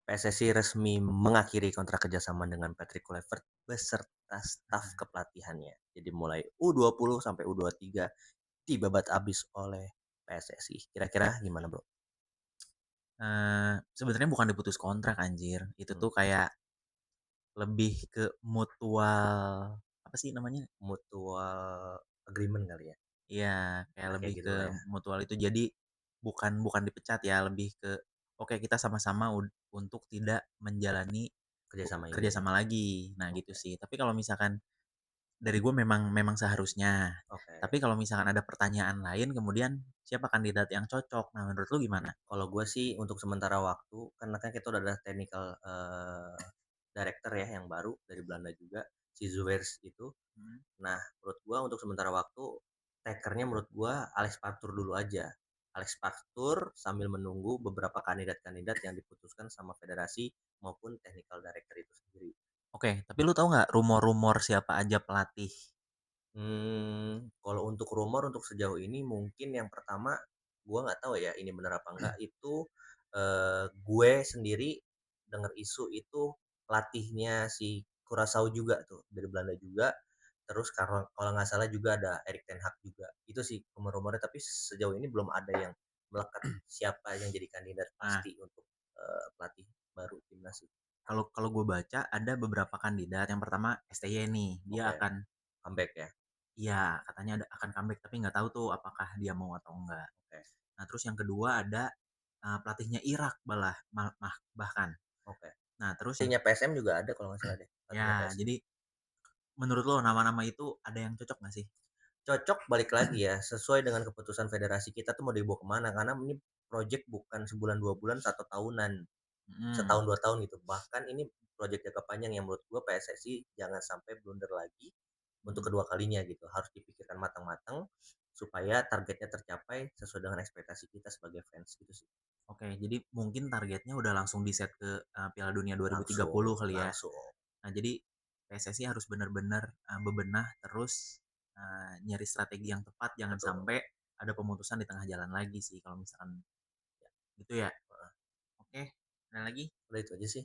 PSSI resmi mengakhiri kontrak kerjasama dengan Patrick Kluivert beserta staf Nah, kepelatihannya. Jadi mulai U20 sampai U23 dibabat abis oleh PSSI. Kira-kira gimana, Bro? sebenarnya bukan diputus kontrak anjir, itu Hmm, tuh kayak lebih ke mutual apa sih namanya? mutual agreement kali ya? Iya, kayak Nah, kayak lebih ke gitulah ya, mutual itu. Jadi bukan bukan dipecat ya, lebih ke oke kita sama-sama untuk tidak menjalani kerjasama ini. kerjasama lagi. Nah gitu Oke, sih. Tapi kalau misalkan dari gue memang memang seharusnya. oke. Tapi kalau misalkan ada pertanyaan lain kemudian siapa kandidat yang cocok? Nah menurut lu gimana? Kalau gue sih untuk sementara waktu, karena kan kita udah ada technical director ya yang baru dari Belanda juga, si Zuwers itu. Mhm. Nah, menurut gua untuk sementara waktu takernya menurut gua Alex Partur dulu aja. Alex Partur sambil menunggu beberapa kandidat-kandidat yang diputuskan sama federasi maupun technical director itu sendiri. Oke, tapi lu tahu nggak rumor-rumor siapa aja pelatih? Kalau untuk rumor untuk sejauh ini mungkin yang pertama gua nggak tahu ya ini benar apa enggak itu gue sendiri dengar isu itu pelatihnya si Curaçao juga tuh dari Belanda juga. Terus kalau kalau nggak salah juga ada Erik ten Hag juga. Itu sih rumor-rumornya tapi sejauh ini belum ada yang melekat siapa yang jadi kandidat Nah, pasti untuk pelatih baru timnas itu. kalau kalau gue baca ada beberapa kandidat. Yang pertama STY nih, dia Oke, akan comeback ya. iya katanya akan comeback tapi nggak tahu tuh apakah dia mau atau enggak. Oke, Nah terus yang kedua ada pelatihnya Irak bahkan. oke. Nah terus yang Pelatihnya PSM juga ada kalau nggak salah deh. Pelatihnya ya PSM. jadi menurut lo nama-nama itu ada yang cocok nggak sih? Cocok balik lagi ya, sesuai dengan keputusan federasi kita tuh mau dibawa kemana, karena ini project bukan sebulan 2 bulan, 1 tahunan, Hmm, setahun 2 tahun gitu. Bahkan ini project jangka panjang yang menurut gua PSSI jangan sampai blunder lagi untuk hmm. kedua kalinya gitu. Harus dipikirkan matang-matang supaya targetnya tercapai sesuai dengan ekspektasi kita sebagai fans gitu sih. Oke, jadi mungkin targetnya udah langsung di set ke Piala Dunia 2030 Langsung, kali ya. langsung. Nah, jadi PSSI harus benar-benar bebenah terus nyari strategi yang tepat, jangan Betul. sampai ada pemutusan di tengah jalan lagi sih kalau misalkan gitu ya. Oke, ada lagi? Udah itu aja sih.